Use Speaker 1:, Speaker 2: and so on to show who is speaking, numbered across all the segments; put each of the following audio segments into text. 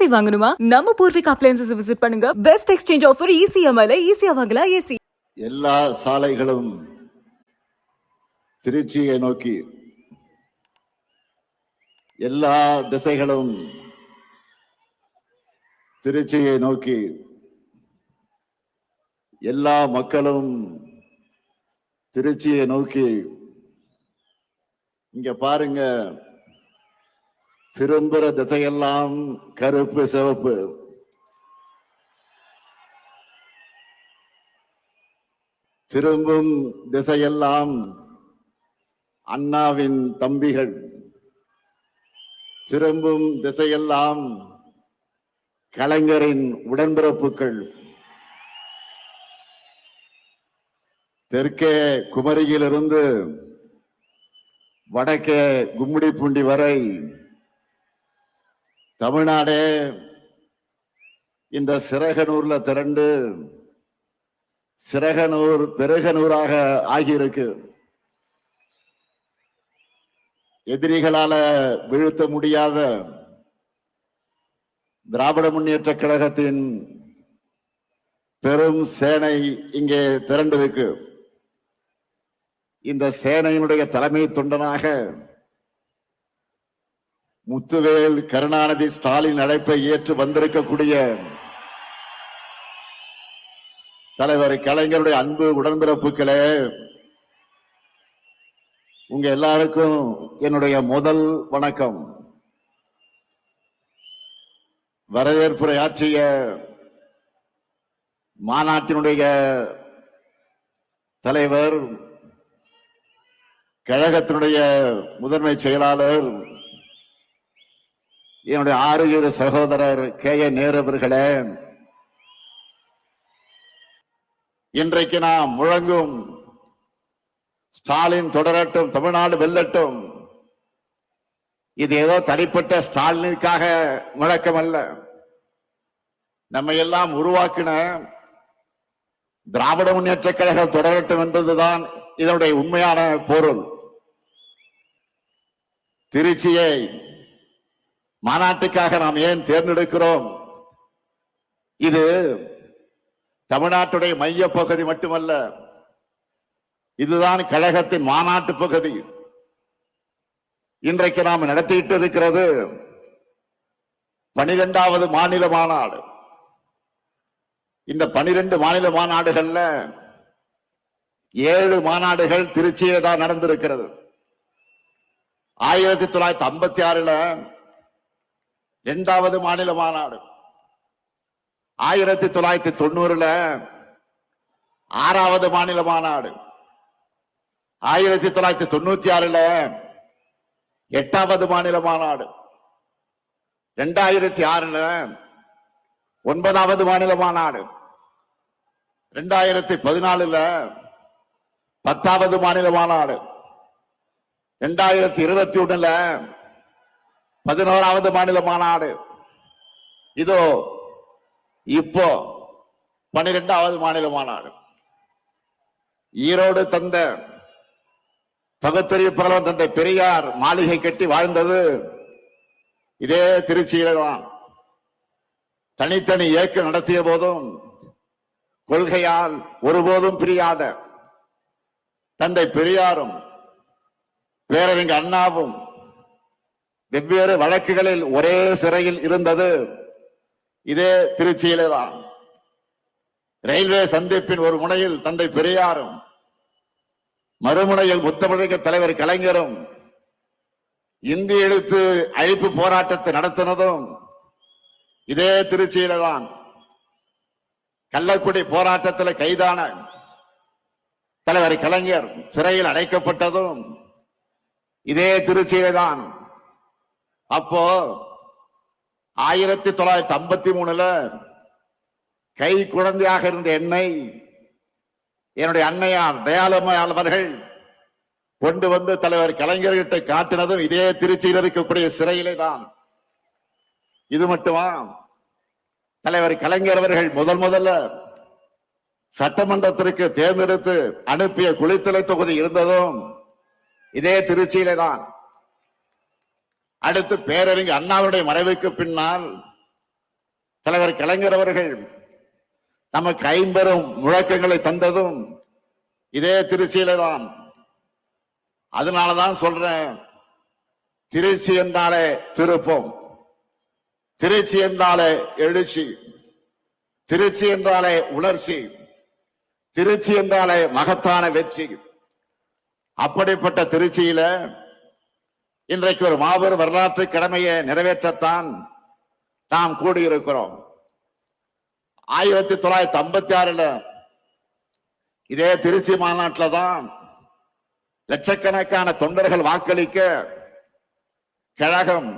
Speaker 1: AC வாங்கணுமா? நம்ம Poorvika appliances visit பண்ணுங்க. பெஸ்ட் எக்ஸ்சேஞ்ச் ஆஃபர் ECMIல ஈஸியா வாங்கலாம் ஏசி.
Speaker 2: எல்லா சாலைகளும் திருச்சியை நோக்கி, எல்லா திசைகளும் திருச்சியை நோக்கி, எல்லா மக்களும் திருச்சியை நோக்கி. இங்க பாருங்க, திரும்புற திசையெல்லாம் கருப்பு சிவப்பு. திரும்பும் திசையெல்லாம் அண்ணாவின் தம்பிகள். திரும்பும் திசையெல்லாம் கலைஞரின் உடன்பிறப்புகள். தெற்கே குமரியிலிருந்து வடக்கே கும்மிடிப்பூண்டி வரை தமிழ்நாடே இந்த சிறகனூர்ல திரண்டு சிறகனூர் பெருகனூராக ஆகியிருக்கு. எதிரிகளால வீழ்த்த முடியாத திராவிட முன்னேற்ற கழகத்தின் பெரும் சேனை இங்கே திரண்டிருக்கு. இந்த சேனையினுடைய தலைமை தொண்டனாக முத்துவேல் கருணாநிதி ஸ்டாலின் அழைப்பை ஏற்று வந்திருக்கக்கூடிய தலைவர் கலைஞருடைய அன்பு உடன்பிறப்புகளே, உங்க எல்லாருக்கும் என்னுடைய முதல் வணக்கம். வரவேற்புரை ஆற்றிய மாநாட்டினுடைய தலைவர், கழகத்தினுடைய முதன்மை செயலாளர், என்னுடைய ஆறுயிர் சகோதரர் KA நேரு அவர்களே, இன்றைக்கு நாம் முழங்கும் ஸ்டாலின் தொடரட்டும், தமிழ்நாடு வெல்லட்டும், இது ஏதோ தனிப்பட்ட ஸ்டாலினுக்காக முழக்கம் அல்ல. நம்ம எல்லாம் உருவாக்கின திராவிட முன்னேற்ற கழகம் தொடரட்டும் என்பதுதான் இதனுடைய உண்மையான பொருள். திருச்சியை மாநாட்டுக்காக நாம் ஏன் தேர்ந்தெடுக்கிறோம்? இது தமிழ்நாட்டுடைய மைய பகுதி மட்டுமல்ல, இதுதான் கழகத்தின் மாநாட்டு பகுதி. இன்றைக்கு நாம் நடத்திட்டு இருக்கிறது 12வது மாநில மாநாடு. இந்த 12 மாநில மாநாடுகள்ல 7 மாநாடுகள் திருச்சியே தான் நடந்திருக்கிறது. 1956 2வது மாநில மாநாடு, 1990 6வது மாநில மாநாடு, 1996 8வது மாநில மாநாடு, 2006 9வது மாநில மாநாடு, 2014 10வது மாநில மாநாடு, 2021 11வது மாநில மாநாடு, இதோ இப்போ 12வது மாநில மாநாடு. ஈரோடு தந்த பகுத்தறிவு புரவன் தந்தை பெரியார் மாளிகை கட்டி வாழ்ந்தது இதே திருச்சியில தான். தனித்தனி இயக்கம் நடத்திய போதும் கொள்கையால் ஒருபோதும் பிரியாத தந்தை பெரியாரும் பேரறிஞர் அண்ணாவும் வெவ்வேறு வழக்குகளில் ஒரே சிறையில் இருந்தது இதே திருச்சியிலே தான். ரயில்வே சந்திப்பின் ஒரு முனையில் தந்தை பெரியாரும் மறுமுனையில் முத்தமிழக தலைவர் கலைஞரும் இந்திய எழுத்து அழிப்பு போராட்டத்தை நடத்தினதும் இதே திருச்சியில தான். கள்ளக்குடி போராட்டத்தில் கைதான தலைவர் கலைஞர் சிறையில் அடைக்கப்பட்டதும் இதே திருச்சியில தான். அப்போ 1953 கை குழந்தையாக இருந்த என்னை என்னுடைய அன்னையார் தயாளம்மையார் அவர்கள் கொண்டு வந்து தலைவர் கலைஞர்கிட்ட காட்டினதும் இதே திருச்சியில் இருக்கக்கூடிய சிறையிலே தான். இது மட்டுமா, தலைவர் கலைஞர் அவர்கள் முதல்ல சட்டமன்றத்திற்கு தேர்ந்தெடுத்து அனுப்பிய குளித்தலை தொகுதி இருந்ததும் இதே திருச்சியிலே தான். அடுத்து பேரறிஞர் அண்ணாவுடைய மறைவுக்கு பின்னால் தலைவர் கலைஞர் அவர்கள் நமக்கு 50 முழக்கங்களை தந்ததும் இதே திருச்சியில தான். அதனாலதான் சொல்றேன், திருச்சி என்றாலே திருப்பம், திருச்சி என்றாலே எழுச்சி, திருச்சி என்றாலே உணர்ச்சி, திருச்சி என்றாலே மகத்தான வெற்றி. அப்படிப்பட்ட திருச்சியில இன்றைக்கு ஒரு மாபெரும் வரலாற்று கடமையை நிறைவேற்றத்தான் நாம் கூடியிருக்கிறோம். 1956 இதே திருச்சி மாநாட்டில் தான் லட்சக்கணக்கான தொண்டர்கள் வாக்களிக்க கழகம்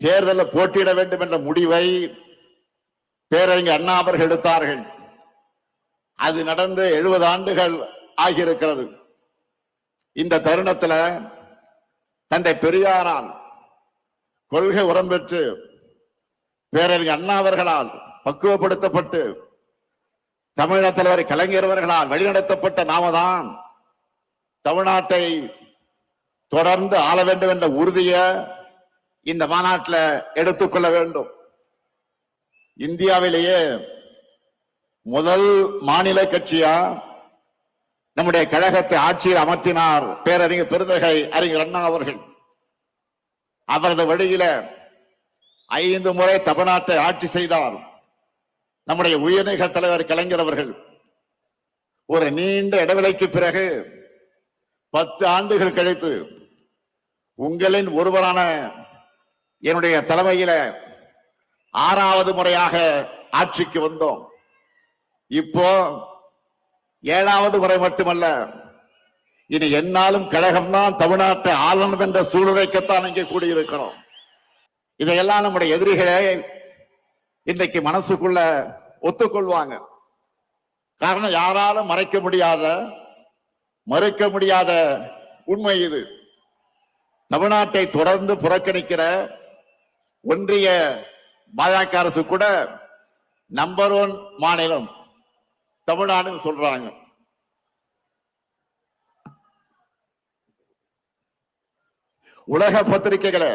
Speaker 2: தேர்தலில் போட்டியிட வேண்டும் என்ற முடிவை பேரறிஞர் அண்ணா அவர்கள் எடுத்தார்கள். அது நடந்து 70 ஆண்டுகள் ஆகியிருக்கிறது. இந்த தருணத்தில் தந்தை பெரியாரால் கொள்கை உரம் பெற்று பேரறிஞர் அண்ணா அவர்களால் பக்குவப்படுத்தப்பட்டு தமிழக தலைவர் கலைஞர் அவர்களால் வழிநடத்தப்பட்ட நாம தான் தமிழ்நாட்டை தொடர்ந்து ஆள வேண்டும் என்ற உறுதியை இந்த மாநாட்டில் எடுத்துக்கொள்ள வேண்டும். இந்தியாவிலேயே முதல் மாநில கட்சியா நம்முடைய கழகத்தை ஆட்சியில் அமர்த்தினார் பேரறிஞர் பெருந்தகை அறிஞர் அண்ணா அவர்கள். அவரது வழியில 5 முறை தமிழ்நாட்டை ஆட்சி செய்தார் நம்முடைய உயர்நீக தலைவர் கலைஞர் அவர்கள். ஒரு நீண்ட இடைவெளிக்கு பிறகு 10 ஆண்டுகள் கழித்து உங்களின் ஒருவரான என்னுடைய தலைமையில 6வது முறையாக ஆட்சிக்கு வந்தோம். இப்போ 7வது முறை மட்டுமல்ல, இனி என்னாலும் கழகம்தான் தமிழ்நாட்டை ஆளணும் என்ற சூழ்நிலைக்குத்தான் இங்கே கூடியிருக்கிறோம். இதையெல்லாம் நம்முடைய எதிரிகளே இன்றைக்கு மனசுக்குள்ள ஒத்துக்கொள்வாங்க. காரணம், யாராலும் மறைக்க முடியாத மறுக்க முடியாத உண்மை இது. தமிழ்நாட்டை தொடர்ந்து புறக்கணிக்கிற ஒன்றிய பாஜக அரசு கூட நம்பர் 1 மாநிலம் தமிழ்நாடுன்னு சொல்றாங்க. உலக பத்திரிகைகளை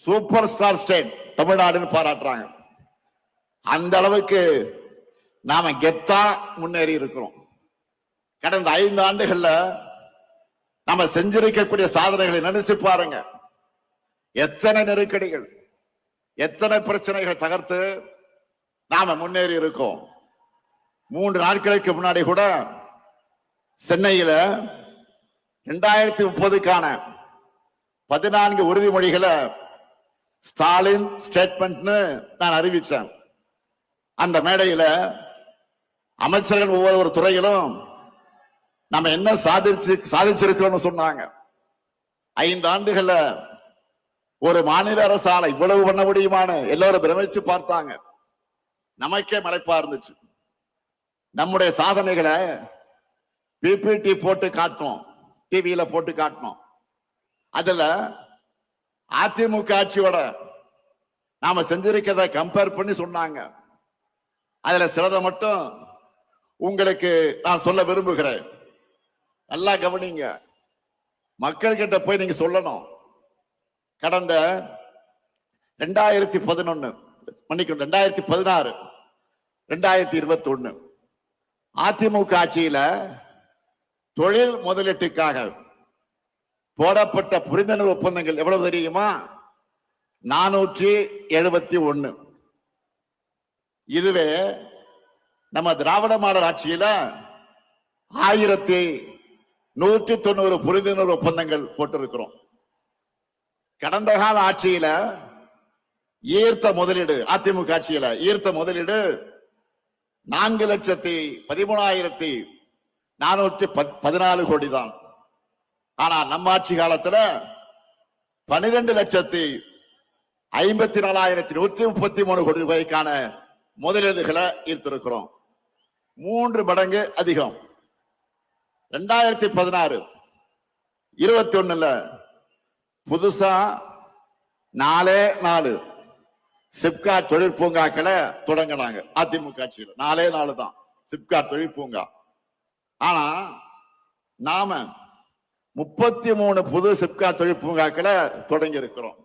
Speaker 2: சூப்பர் ஸ்டார் ஸ்டேட் தமிழ்நாடுன்னு பாராட்டுறாங்க. அந்த அளவுக்கு நாம கெத்தா முன்னேறி இருக்கிறோம். கடந்த 5 ஆண்டுகள்ல நாம செஞ்சிருக்கக்கூடிய சாதனைகளை நினைச்சு பாருங்க. எத்தனை நெருக்கடிகள், எத்தனை பிரச்சனைகள் தகர்த்து நாம முன்னேறி இருக்கோம். 3 நாட்களுக்கு முன்னாடி கூட சென்னையில 2030க்கான 14 உறுதிமொழிகளை ஸ்டாலின் ஸ்டேட்மெண்ட்னு நான் அறிவிச்சேன். அந்த மேடையில அமைச்சர்கள் ஒவ்வொரு துறையிலும் நம்ம என்ன சாதிச்சிருக்கிறோம்னு சொன்னாங்க. 5 ஆண்டுகள்ல ஒரு மாநில அரசால இவ்வளவு பண்ண முடியுமான்னு எல்லாரும் பிரமிச்சு பார்த்தாங்க. நமக்கே மலைப்பா இருந்துச்சு. நம்முடைய சாதனைகளை பிபிடி போட்டு காட்டணும், டிவியில போட்டு காட்டணும். அதுல அதிமுக ஆட்சியோட நாம செஞ்சிருக்கிறத கம்பேர் பண்ணி சொன்னாங்க. அதுல சிலதை மட்டும் உங்களுக்கு நான் சொல்ல விரும்புகிறேன். நல்லா கவனிங்க. மக்கள் கிட்ட போய் நீங்க சொல்லணும். கடந்த 2011 மன்னிக்கணும் 2016 2021 அதிமுக ஆட்சியில தொழில் முதலீட்டுக்காக போடப்பட்ட புரிந்துணர்வு ஒப்பந்தங்கள் எவ்வளவு தெரியுமா? 471. இதுவே நம்ம திராவிட மாடல் ஆட்சியில 1190 புரிந்துணர்வு ஒப்பந்தங்கள் போட்டிருக்கிறோம். கடந்த கால ஆட்சியில ஈர்த்த முதலீடு, அதிமுக ஆட்சியில ஈர்த்த முதலீடு 4,13,414 கோடி தான். ஆனா நம்ம ஆட்சி காலத்துல 12,54,133 கோடி ரூபாய்க்கான முதலீடுகளை ஈர்த்திருக்கிறோம். 3 மடங்கு அதிகம். 2016 21ல புதுசா 4 சிப்காட் தொழிற்பூங்காக்களை தொடங்கினாங்க. அதிமுக ஆட்சியில் 4 தான் சிப்காட் தொழிற்பூங்கா. ஆனா நாம 33 புது சிப்காட் தொழிற்பூங்காக்களை தொடங்கி இருக்கிறோம்.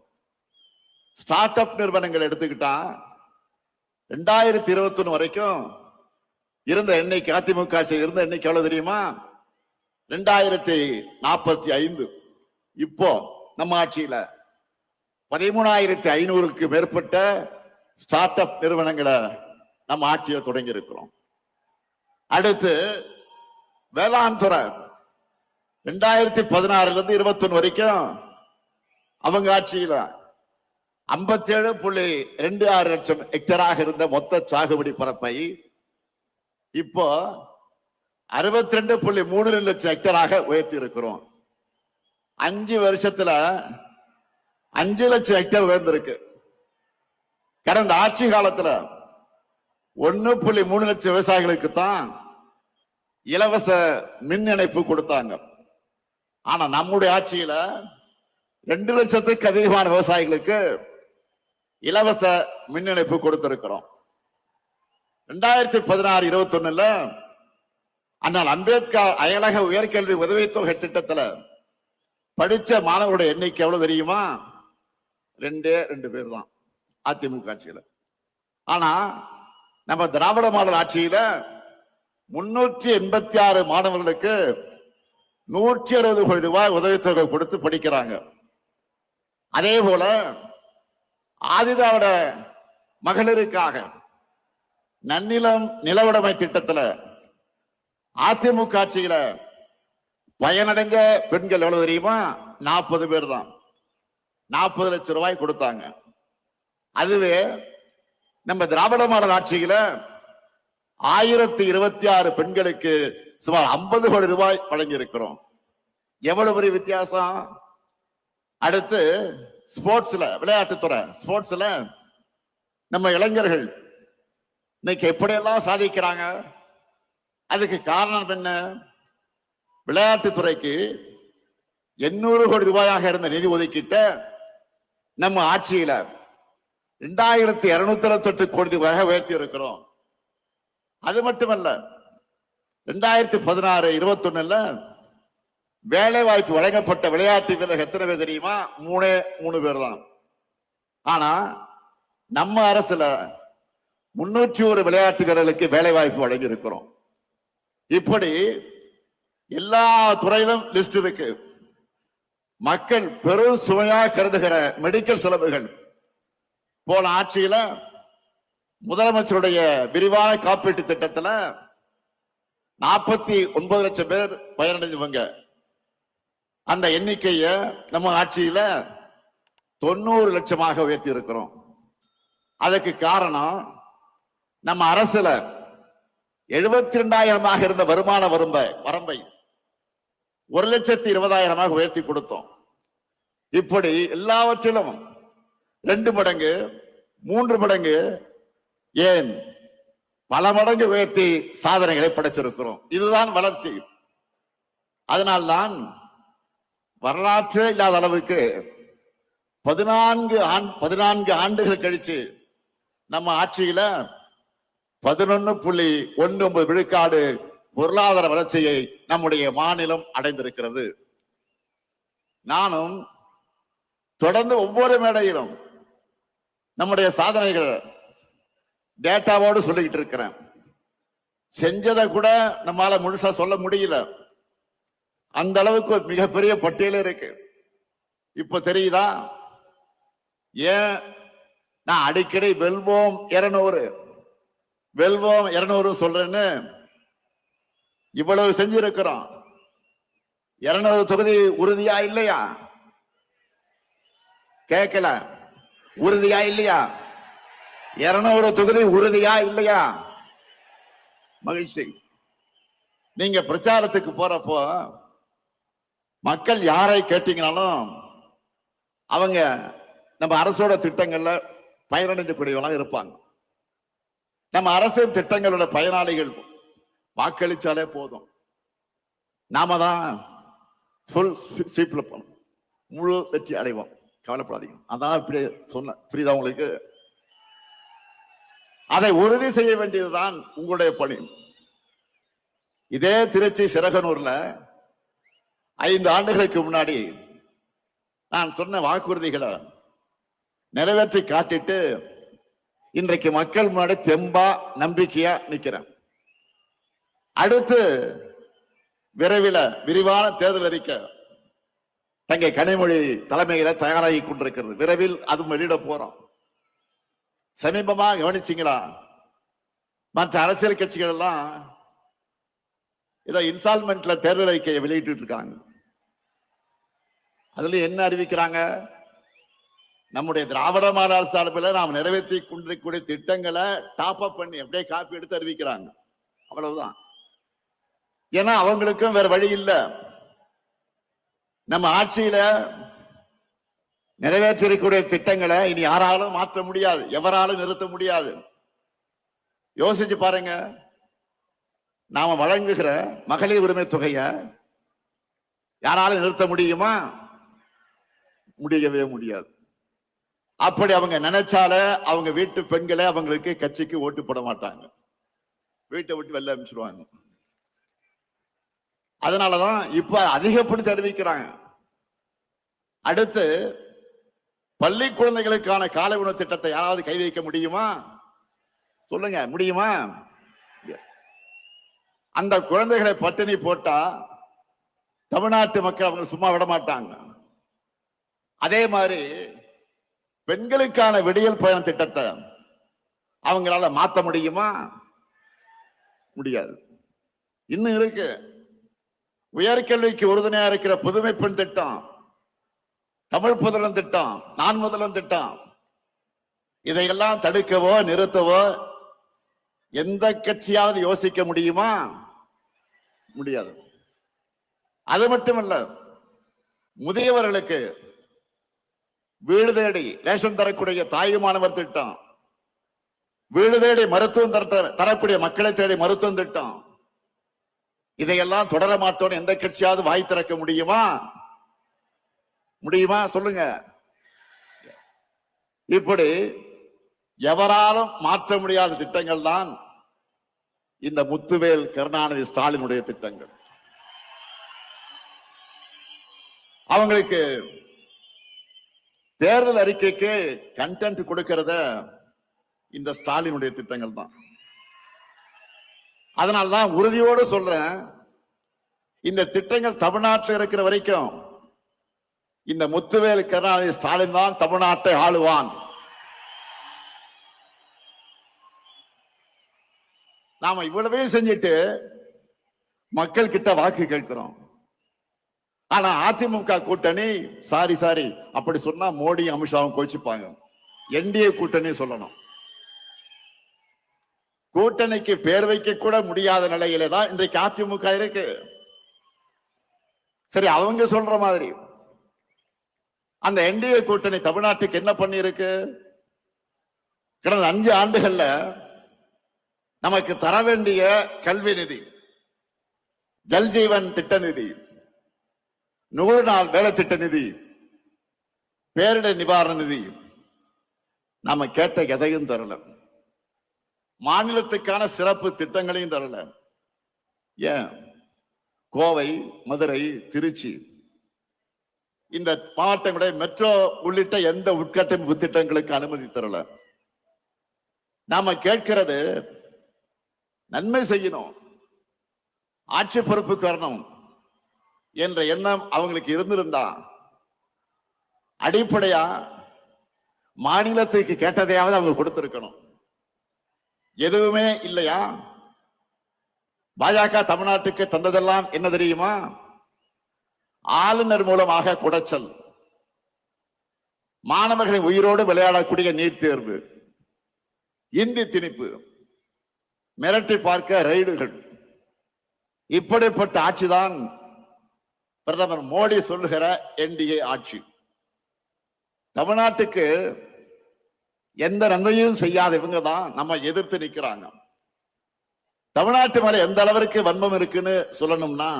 Speaker 2: ஸ்டார்ட் அப் நிறுவனங்கள் எடுத்துக்கிட்டா 2021 வரைக்கும் இருந்த எண்ணிக்கை, அதிமுக ஆட்சியில் இருந்த எண்ணிக்கை எவ்வளவு தெரியுமா? 2045. இப்போ நம்ம ஆட்சியில 13,500க்கு மேற்பட்ட ஸ்டார்ட் அப் நிறுவனங்களை நம்ம ஆட்சியில் தொடங்கி இருக்கிறோம். அடுத்து வேளாண் துறை 2016 இருந்து 21 வரைக்கும் அவங்க ஆட்சியில 57.26 லட்சம் ஹெக்டராக இருந்த மொத்த சாகுபடி பரப்பை இப்போ 62.32 லட்சம் ஹெக்டராக உயர்த்தி இருக்கிறோம். 5 வருஷத்துல 5 லட்சம் ஹெக்டர் உயர்ந்திருக்கு. கடந்த ஆட்சி காலத்துல 1.3 லட்சம் விவசாயிகளுக்கு தான் இலவச மின் இணைப்பு கொடுத்தாங்க. ஆனா நம்முடைய ஆட்சியில 2 லட்சத்துக்கு அதிகமான விவசாயிகளுக்கு இலவச மின் இணைப்பு கொடுத்திருக்கிறோம். 2016-21 அண்ணல் அம்பேத்கர் அயலக உயர்கல்வி உதவித்தொகை திட்டத்துல படிச்ச மாணவருடைய எண்ணிக்கை எவ்வளவு தெரியுமா? 2 பேர் தான் அதிமுக ஆட்சியில. ஆனா நம்ம திராவிட மாடல் ஆட்சியில 386 மாணவர்களுக்கு 160 கோடி ரூபாய் உதவித்தொகை கொடுத்து படிக்கிறாங்க. அதே போல ஆதிதிராவிட மகளிருக்காக நன்னிலம் நிலவுடைமை திட்டத்துல அதிமுக ஆட்சியில பயனடைந்த பெண்கள் எவ்வளவு தெரியுமா? 40 பேர் தான். 40 லட்சம் ரூபாய் கொடுத்தாங்க. அதுவே நம்ம திராவிட மாடல் ஆட்சியில 1026 பெண்களுக்கு சுமார் 50 கோடி ரூபாய் வழங்கி இருக்கிறோம். எவ்வளவு பெரிய வித்தியாசம்! அடுத்து ஸ்போர்ட்ஸ்ல, விளையாட்டுத்துறை ஸ்போர்ட்ஸ்ல நம்ம இளைஞர்கள் இன்னைக்கு எப்படியெல்லாம் சாதிக்கிறாங்க. அதுக்கு காரணம் என்ன? விளையாட்டுத்துறைக்கு 800 கோடி ரூபாயாக இருந்த நிதி ஒதுக்கீட்ட நம்ம ஆட்சியில 2228 கோடி ரூபாயாக உயர்த்தி இருக்கிறோம். அது மட்டுமல்ல, 2016-21 வேலை வாய்ப்பு வழங்கப்பட்ட விளையாட்டு வீரர்கள் எத்தனை பேர் தெரியுமா? 3 பேர் தான். ஆனா நம்ம அரசுல 301 விளையாட்டு வீரர்களுக்கு வேலை வாய்ப்பு வழங்கி இருக்கிறோம். இப்படி எல்லா துறையிலும் லிஸ்ட் இருக்கு. மக்கள் பெரும் சுமையா கருதுகிற மெடிக்கல் செலவுகள் போன ஆட்சியில முதலமைச்சருடைய விரிவான காப்பீட்டு திட்டத்துல 49 லட்சம் பேர் பயனடைஞ்சவங்க. அந்த எண்ணிக்கைய நம்ம ஆட்சியில 90 லட்சமாக உயர்த்தி இருக்கிறோம். அதுக்கு காரணம் நம்ம அரசுல 72,000 இருந்த வருமான வரம்பை 1,20,000 உயர்த்தி கொடுத்தோம். இப்படி எல்லாவற்றிலும் 2 மடங்கு 3 மடங்கு, ஏன் பல மடங்கு உயர்த்தி சாதனைகளை படைச்சிருக்கிறோம். இதுதான் வளர்ச்சி. அதனால்தான் வரலாற்றே இல்லாத அளவுக்கு 14 ஆண்டுகள் கழிச்சு நம்ம ஆட்சியில 11.19 விழுக்காடு பொருளாதார வளர்ச்சியை நம்முடைய மாநிலம் அடைந்திருக்கிறது. நானும் தொடர்ந்து ஒவ்வொரு மேடையிலும் நம்முடைய சாதனைகள் டேட்டாவோடு சொல்லிக்கிட்டு இருக்கிறேன். செஞ்சதை கூட நம்மால முழுசா சொல்ல முடியல. அந்த அளவுக்கு மிகப்பெரிய பட்டியல் இருக்கு. இப்ப தெரியுதா ஏன் நான் அடிக்கடி வெல்வோம் 200 சொல்றேன்னு? இவ்வளவு செஞ்சிருக்கிறோம். 200 தொகுதி உறுதியா இல்லையா? கேட்கல. உறுதியா இல்லையா? 200 தொகுதி உறுதியா இல்லையா? மகிழ்ச்சி. நீங்க பிரச்சாரத்துக்கு போறப்போ மக்கள் யாரை கேட்டீங்கனாலும் அவங்க நம்ம அரசோட திட்டங்கள்ல பயனடைஞ்சக்கூடியவங்களா இருப்பாங்க. நம்ம அரசின் திட்டங்களோட பயனாளிகள் வாக்களிச்சாலே போதும். நாம தான் ஃபுல் ஸ்வீப்ல போனோம், முழு வெற்றி அடைவோம். கவலைப்படாதீங்க. அதான் இப்படி சொன்ன புரியுதா உங்களுக்கு? அதை உறுதி செய்ய வேண்டியதுதான் உங்களுடைய பணி. இதே திருச்சி சிறகனூர்ல 5 ஆண்டுகளுக்கு முன்னாடி நான் சொன்ன வாக்குறுதிகளை நிறைவேற்றி காட்டிட்டு இன்றைக்கு மக்கள் முன்னாடி தெம்பா நம்பிக்கையா நிக்கிறேன். அடுத்து விரைவில் விரிவான தேர்தல் அறிக்கை தங்கை கனிமொழி தலைமையில தயாராகி கொண்டிருக்கிறது. விரைவில் அது வெளியிட போறோம். சமீபமா கவனிச்சீங்களா, மற்ற அரசியல் கட்சிகள் எல்லாம் ஏதோ இன்ஸ்டால்மெண்ட்ல தேர்தல் அறிக்கையை வெளியிட்டு இருக்காங்க. அதுல என்ன அறிவிக்கிறாங்க? நம்முடைய திராவிட மாடல் சார்பில் நாம் நிறைவேற்றி கொண்டிருக்கக்கூடிய திட்டங்களை டாப் அப் பண்ணி அப்படியே காப்பி எடுத்து அறிவிக்கிறாங்க. அவ்வளவுதான். ஏன்னா அவங்களுக்கும் வேற வழி இல்லை. நம்ம ஆட்சியில நிறைவேற்றிருக்கக்கூடிய திட்டங்களை இனி யாராலும் மாற்ற முடியாது, எவராலும் நிறுத்த முடியாது. யோசிச்சு பாருங்க, நாம வழங்குகிற மகளிர் உரிமை தொகையை யாராலும் நிறுத்த முடியுமா? முடியவே முடியாது. அப்படி அவங்க நினைச்சால அவங்க வீட்டு பெண்களை அவங்களுக்கு கட்சிக்கு ஓட்டு போட மாட்டாங்க, வீட்டை விட்டு வெளில அனுப்பிச்சிடுவாங்க. அதனாலதான் இப்ப அதிகப்படுத்தி அறிவிக்கிறாங்க. அடுத்து பள்ளி குழந்தைகளுக்கான காலை உணவு திட்டத்தை யாராவது கை வைக்க முடியுமா? சொல்லுங்க, முடியுமா? அந்த குழந்தைகளை பட்டினி போட்டா தமிழ்நாட்டு மக்கள் அவங்க சும்மா விட மாட்டாங்க. அதே மாதிரி பெண்களுக்கான விடியல் பயண திட்டத்தை அவங்களால மாத்த முடியுமா? முடியாது. இன்னும் இருக்கு. உயர்கல்விக்கு உறுதுணையா இருக்கிற புதுமை பெண் திட்டம், தமிழ் புதலன் திட்டம், நான் முதலன் திட்டம், இதையெல்லாம் தடுக்கவோ நிறுத்தவோ எந்த கட்சியாவது யோசிக்க முடியுமா? முடியாது. அது மட்டுமல்ல, முதியவர்களுக்கு வீடு தேடி ரேஷன் தரக்கூடிய தாயுமானவர் திட்டம், வீடு தேடி மருத்துவம் தரக்கூடிய மக்களை தேடி மருத்துவம் திட்டம், இதையெல்லாம் தொடர மாட்டோம் எந்த கட்சியாவது வாய் திறக்க முடியுமா? முடியுமா? சொல்லுங்க. இப்படி எவராலும் மாற்ற முடியாத திட்டங்கள் தான் இந்த முத்துவேல் கருணாநிதி ஸ்டாலினுடைய திட்டங்கள். அவங்களுக்கு தேர்தல் அறிக்கைக்கு கண்டென்ட் கொடுக்கிறத இந்த ஸ்டாலினுடைய திட்டங்கள் தான். அதனால்தான் உறுதியோடு சொல்றேன், இந்த திட்டங்கள் தமிழ்நாட்டில் இருக்கிற வரைக்கும் இந்த முத்துவேல் கருணாநிதி ஸ்டாலின் தான் தமிழ்நாட்டை ஆளுவான். நாம இவ்வளவே செஞ்சுட்டு மக்கள் கிட்ட வாக்கு கேட்கிறோம். ஆனா அதிமுக கூட்டணி சாரி அப்படி சொன்னா மோடி அமித்ஷாவும் கோச்சிப்பாங்க. என்டிஏ கூட்டணி சொல்லணும். கூட்டணிக்கு பேர் வைக்க கூட முடியாத நிலையில தான் இன்றைக்கு அதிமுக இருக்கு. சரி, அவங்க சொல்ற மாதிரி அந்த என்டிஏ கூட்டணி தமிழ்நாட்டுக்கு என்ன பண்ணி இருக்கு? கடந்த 5 ஆண்டுகள்ல நமக்கு தர வேண்டிய கல்வி நிதி, ஜல்ஜீவன் திட்ட நிதி, 100 நாள் வேலை திட்ட நிதி, பேரிடர் நிவாரண நிதி, நாம கேட்ட எதையும் தரல. மாநிலத்துக்கான சிறப்பு திட்டங்களையும் தரல. ஏன்? கோவை, மதுரை, திருச்சி இந்த மாவட்டங்களுடைய மெட்ரோ உள்ளிட்ட எந்த உட்கட்டமைப்பு திட்டங்களுக்கு அனுமதி தரல. நாம கேட்கிறது நன்மை செய்யணும், ஆட்சி பொறுப்புக்கு வரணும் என்ற எண்ணம் அவங்களுக்கு இருந்திருந்தா அடிப்படையா மாநிலத்துக்கு கேட்டதையாவது அவங்க கொடுத்திருக்கணும். எதுவுமே இல்லையா? பாஜக தமிழ்நாட்டுக்கு தந்ததெல்லாம் என்ன தெரியுமா? ஆளுநர் மூலமாக குடைச்சல், மாணவர்களை உயிரோடு விளையாடக்கூடிய நீட் தேர்வு, இந்தி திணிப்பு, மிரட்டி பார்க்க ரைடுகள். இப்படிப்பட்ட ஆட்சிதான் பிரதமர் மோடி சொல்லுகிற என்டிஏ ஆட்சி. தமிழ்நாட்டுக்கு எந்த நன்மையும் செய்யாத இவங்க தான் நம்ம எதிர்த்து நிற்கிறாங்க. தமிழ்நாட்டு மேல எந்த அளவிற்கு வன்மம் இருக்குன்னு சொல்லணும்னா,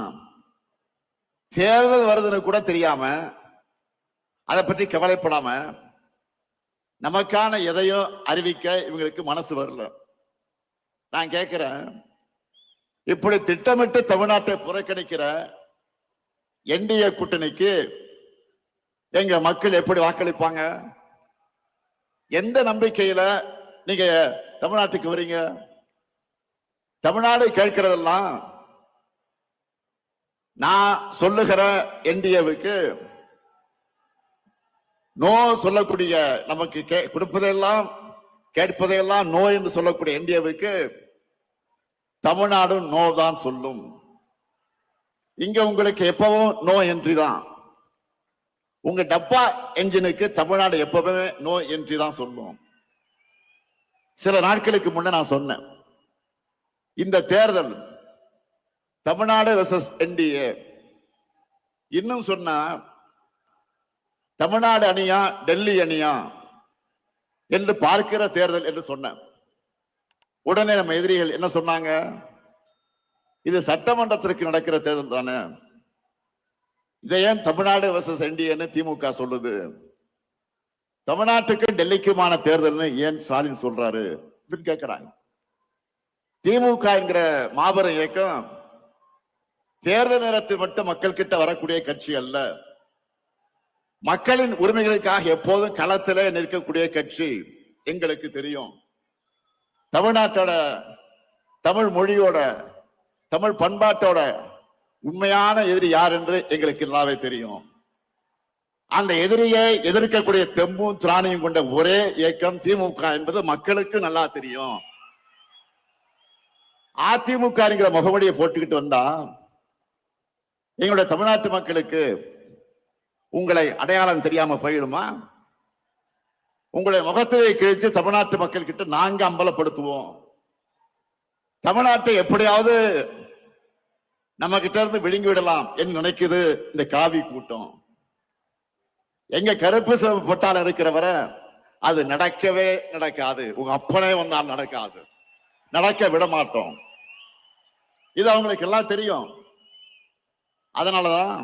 Speaker 2: தேர்தல் வருதுன்னு கூட தெரியாம, அதை பற்றி கவலைப்படாம, நமக்கான எதையும் அறிவிக்க இவங்களுக்கு மனசு வரல. நான் கேட்கிறேன், இப்படி திட்டமிட்டு தமிழ்நாட்டை புறக்கணிக்கிற என்டிஏ கூட்டணிக்கு எங்க மக்கள் எப்படி வாக்களிப்பாங்க? எந்த நம்பிக்கையில நீங்க தமிழ்நாட்டுக்கு வரீங்க, தமிழ்நாடு கேட்கிறதெல்லாம் நான் சொல்லுகிற என்டிஏவுக்கு நோ சொல்லக்கூடிய, நமக்கு கொடுப்பதையெல்லாம் கேட்பதையெல்லாம் நோ என்று சொல்லக்கூடிய என்டிஏவுக்கு தமிழ்நாடு நோ தான் சொல்லும். இங்க உங்களுக்கு எப்பவும் நோ என்ட்ரி தான். உங்க டப்பா என்ஜினுக்கு தமிழ்நாடு எப்பவுமே நோ என்ட்ரி தான் சொல்லும். சில நாட்களுக்கு முன்ன நான் சொன்னேன், இந்த தேர்தல் தமிழ்நாடு வெர்சஸ் என்டிஏ, இன்னும் சொன்னா தமிழ்நாடு அணியா டெல்லி அணியா என்று பார்க்கிற தேர்தல் என்று சொன்னேன். உடனே நம்ம எதிரிகள் என்ன சொன்னாங்க, இது சட்டமன்றத்திற்கு நடக்கிற தேர்தல் தானே, இதை ஏன் தமிழ்நாடு வெர்சஸ் என்டிஏன்னு திமுக சொல்லுது, தமிழ்நாட்டுக்கு டெல்லிக்குமான தேர்தல்னு ஏன் ஸ்டாலின் சொல்றாரு அப்படின்னு கேட்கிறாங்க. திமுக என்கிற மாபெரும் இயக்கம் தேர்தல் நேரத்தில் மட்டும் மக்கள் கிட்ட வரக்கூடிய கட்சி அல்ல, மக்களின் உரிமைகளுக்காக எப்போதும் களத்திலே நிற்கக்கூடிய கட்சி. எங்களுக்கு தெரியும் தமிழ்நாட்டோட, தமிழ் மொழியோட, தமிழ் பண்பாட்டோட உண்மையான எதிரி யார் என்று எங்களுக்கு நல்லாவே தெரியும். அந்த எதிரியை எதிர்க்கக்கூடிய தெம்பும் திராணியும் கொண்ட ஒரே இயக்கம் திமுக என்பது மக்களுக்கு நல்லா தெரியும். அதிமுக முகவடியை போட்டுக்கிட்டு வந்தா எங்களுடைய தமிழ்நாட்டு மக்களுக்கு உங்களை அடையாளம் தெரியாம போயிடுமா? உங்களுடைய முகத்திலே கிழிச்சு தமிழ்நாட்டு மக்கள் கிட்ட நாங்க அம்பலப்படுத்துவோம். தமிழ்நாட்டை எப்படியாவது நம்ம கிட்ட இருந்து விழுங்கி விடலாம் என்று நினைக்குது இந்த காவி கூட்டம். எங்க கருப்பு சிவப்பு பட்டாளம் இருக்கிறவரை அது நடக்கவே நடக்காது. உங்க அப்பனே வந்தால் நடக்காது, நடக்க விட மாட்டோம். இது அவங்களுக்கு எல்லாம் தெரியும். அதனாலதான்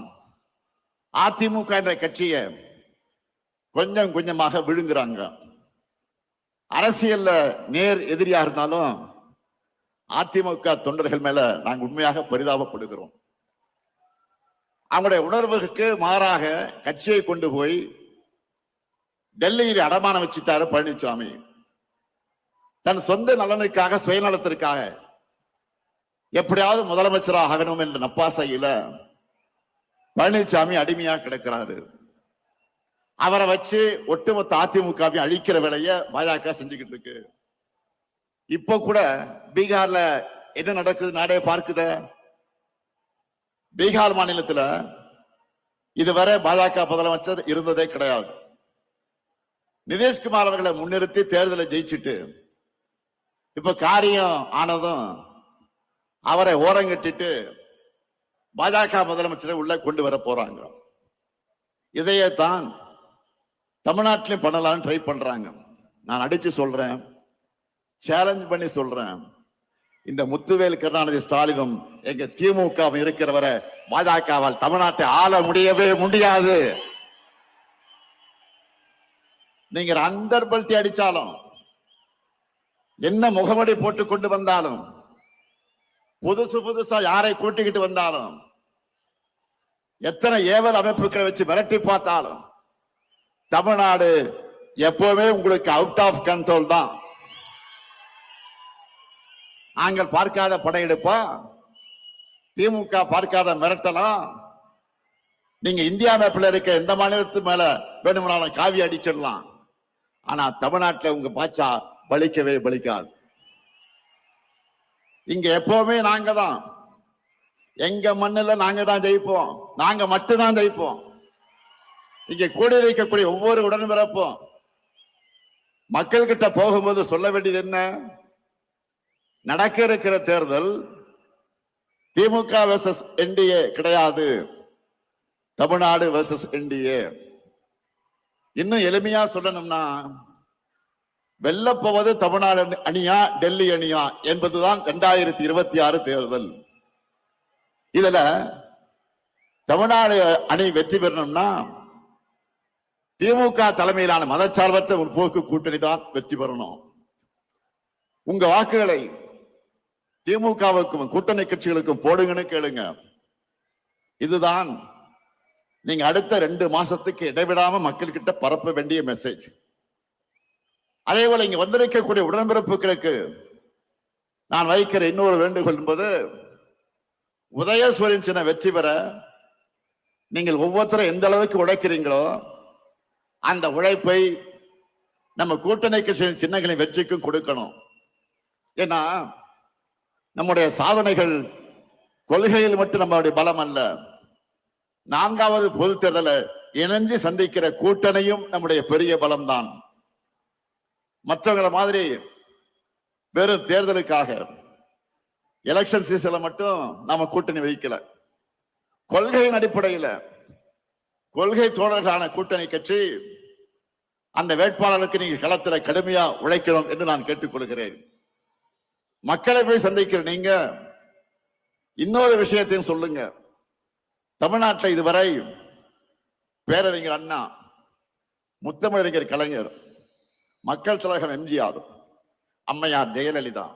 Speaker 2: அதிமுக என்ற கட்சியை கொஞ்சம் கொஞ்சமாக விழுங்குறாங்க. அரசியல்ல நேர் எதிரியா இருந்தாலும் அதிமுக தொண்டர்கள் மேல நாங்க உண்மையாக பரிதாபப்படுகிறோம். அவங்களுடைய உணர்வுக்கு மாறாக கட்சியை கொண்டு போய் டெல்லியில் அடமானம் வச்சுட்டாரு பழனிசாமி. தன் சொந்த நலனுக்காக, சுயநலத்திற்காக எப்படியாவது முதலமைச்சராக ஆகணும் என்ற நப்பாசையில பழனிசாமி அடிமையா கிடக்கிறாரு. அவரை வச்சு ஒட்டுமொத்த அதிமுகவை அழிக்கிற வேலையை பாஜக செஞ்சுக்கிட்டு இருக்கு. இப்போ கூட பீகார்ல என்ன நடக்குது நாடே பார்க்குத. பீகார் மாநிலத்தில் இதுவரை பாஜக முதலமைச்சர் இருந்ததே கிடையாது. நிதிஷ்குமார் அவர்களை முன்னிறுத்தி தேர்தலை ஜெயிச்சுட்டு இப்ப காரியம் ஆனதும் அவரை ஓரங்கட்டிட்டு பாஜக முதலமைச்சரை உள்ள கொண்டு வர போறாங்க. இதையே தான் தமிழ்நாட்டிலும் பண்ணலாம்னு ட்ரை பண்றாங்க. நான் அடிச்சு சொல்றேன், சேலஞ்ச் பண்ணி சொல்றேன், இந்த முத்துவேல் கருணாநிதி ஸ்டாலினும் எங்க திமுக இருக்கிறவரை பாஜகவால் தமிழ்நாட்டை ஆள முடியவே முடியாது. நீங்க அந்தர்பல்ட்டி அடிச்சாலும், என்ன முகமடி போட்டு கொண்டு வந்தாலும், புதுசு புதுசா யாரை கூட்டிக்கிட்டு வந்தாலும், எத்தனை ஏவல் அமைப்புகளை வச்சு மிரட்டி பார்த்தாலும் தமிழ்நாடு எப்பவுமே உங்களுக்கு அவுட் ஆஃப் கண்ட்ரோல் தான். நாங்கள் பார்க்காத படையெடுப்பா, திமுக பார்க்காத மிரட்டலாம். நீங்க இந்தியா மேப்ல இருக்க எந்த மாநிலத்து மேல வேணும்னாலும் காவி அடிச்சிடலாம். ஆனா தமிழ்நாட்டில் உங்க பாச்சா பலிக்கவே பலிக்காது. இங்க எப்பவுமே நாங்க தான், எங்க மண்ணுல நாங்க தான் ஜெயிப்போம், நாங்க மட்டும்தான் ஜெயிப்போம். இங்க கூடி வைக்கக்கூடிய ஒவ்வொரு உடன்பிறப்பும் மக்கள் கிட்ட போகும்போது சொல்ல வேண்டியது என்ன, நடக்க இருக்கிற தேர்தல் திமுக வெர்சஸ் என்டிஏ கிடையாது, தமிழ்நாடு வெர்சஸ் என்டிஏ. இன்னும் எளிமையா சொல்லணும்னா, வெல்லப்போவது தமிழ்நாடு அணியா டெல்லி அணியா என்பதுதான் 2026 தேர்தல். இதுல தமிழ்நாடு அணி வெற்றி பெறணும்னா திமுக தலைமையிலான மதச்சார்பற்ற முற்போக்கு கூட்டணி தான் வெற்றி பெறணும். உங்க வாக்குகளை திமுகவுக்கும் கூட்டணி கட்சிகளுக்கும் போடுங்கன்னு கேளுங்க. இதுதான் நீங்க அடுத்த 2 மாசத்துக்கு இடைவிடாம மக்கள் கிட்ட பரப்ப வேண்டிய மெசேஜ். அதே போல இங்க வந்திருக்கக்கூடிய உடன்பிறப்புகளுக்கு நான் வைக்கிற இன்னொரு வேண்டுகோள் என்பது, உதயசூரியன் சின்ன வெற்றி பெற நீங்கள் ஒவ்வொருத்தரும் எந்த அளவுக்கு உழைக்கிறீங்களோ அந்த உழைப்பை நம்ம கூட்டணி கட்சியின் சின்னங்களின் வெற்றிக்கும் கொடுக்கணும். ஏன்னா நம்முடைய சாதனைகள் கொள்கையில் மட்டும் நம்மளுடைய பலம் அல்ல, 4வது பொது தேர்தலை இணைஞ்சு சந்திக்கிற கூட்டணியும் நம்முடைய பெரிய பலம்தான். மற்றவங்களை மாதிரி வெறும் தேர்தலுக்காக எலெக்ஷன் சீசன்ல மட்டும் நாம கூட்டணி வைக்கல. கொள்கையின் அடிப்படையில் கொள்கை தோழர்களான கூட்டணி கட்சி அந்த வேட்பாளருக்கு நீங்க களத்தில் கடுமையா உழைக்கணும் என்று நான் கேட்டுக்கொள்கிறேன். மக்களை போய் சந்திக்கிற நீங்க இன்னொரு விஷயத்தையும் சொல்லுங்க. தமிழ்நாட்டில் இதுவரை பேரறிஞர் அண்ணா, முத்தமிழறிஞர் கலைஞர், மக்கள் தலைவர் எம்ஜிஆர், அம்மையார் ஜெயலலிதா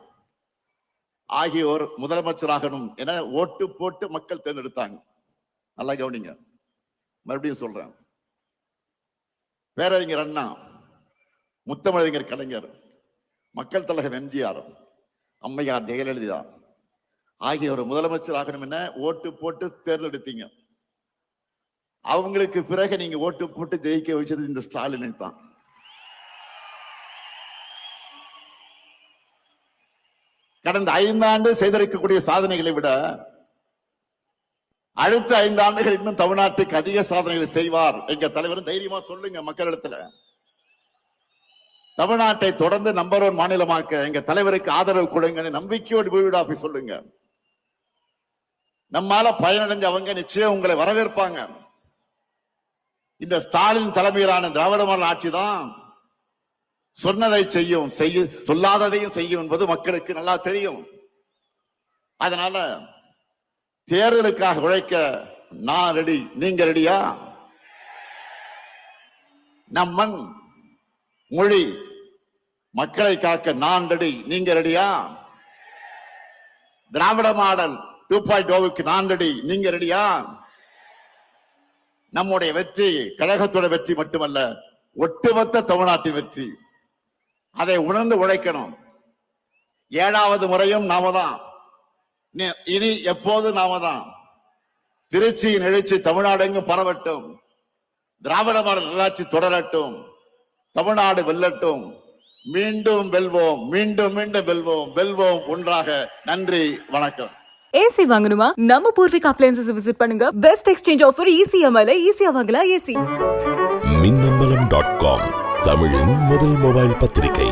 Speaker 2: ஆகியோர் முதலமைச்சராகணும் என ஓட்டு போட்டு மக்கள் தேர்ந்தெடுத்தாங்க. நல்லா கவனிங்க, மறுபடியும் சொல்றேன். பேரறிஞர் அண்ணா, முத்தமிழறிஞர் கலைஞர், மக்கள் தலைவர் எம்ஜிஆர், அம்மையார் ஜெயலலிதா ஆகியோர் முதலமைச்சர் ஆகணும் என ஓட்டு போட்டு தேர்ந்தெடுத்தீங்க. அவங்களுக்கு பிறகு நீங்க ஓட்டு போட்டு ஜெயிக்க வச்சது இந்த ஸ்டாலினை தான். கடந்த 5 ஆண்டு செய்திருக்கக்கூடிய சாதனைகளை விட அடுத்த 5 ஆண்டுகள் இன்னும் தமிழ்நாட்டுக்கு அதிக சாதனைகளை செய்வார் எங்க தலைவர். தைரியமா சொல்லுங்க மக்களிடத்துல. தமிழ்நாட்டை தொடர்ந்து நம்பர் 1 மாநிலமாக்க எங்க தலைவருக்கு ஆதரவு கொடுங்க, நம்பிக்கையோடு வீடா போய் சொல்லுங்க. நம்மால பயனடைஞ்ச அவங்க நிச்சயம் உங்களை வரவேற்பாங்க. இந்த ஸ்டாலின் தலைமையிலான திராவிட மாடல் ஆட்சி தான் சொன்னதை செய்யும், சொல்லாததையும் செய்யும் என்பது மக்களுக்கு நல்லா தெரியும். அதனால தேர்தலுக்காக உழைக்க நான் ரெடி, நீங்க ரெடியா? நம் மண் மொழி மக்களை காக்க நான் ரெடி, நீங்க ரெடியா? திராவிட மாடல் 2.0க்கு நான் ரெடி, நீங்க ரெடியா? நம்முடைய வெற்றி கழகத்தோட வெற்றி மட்டுமல்ல, ஒட்டுமொத்த தமிழ்நாட்டின் வெற்றி. அதை உணர்ந்து உழைக்கணும். 7வது முறையும் நாம தான், இனி எப்போது நாம தான். திருச்சியின் எழுச்சி தமிழ்நாடு எங்கும் பரவட்டும், திராவிட மாடல் நல்லாட்சி தொடரட்டும், தமிழ்நாடு வெல்லட்டும். மீண்டும் வெல்வோம், மீண்டும் மீண்டும் வெல்வோம், வெல்வோம் ஒன்றாக. நன்றி, வணக்கம்.
Speaker 1: ஏசி வாங்கணுமா? நம்ம பூர்விகா அப்ளையன்சஸ் விசிட் பண்ணுங்க. பெஸ்ட் எக்ஸ்சேஞ்ச் ஆஃபர் ECMIல ஈஸியா வாங்கலாம் ஏசி.
Speaker 3: மின்னம்பலம்.com தமிழின் முதல் மொபைல் பத்திரிகை.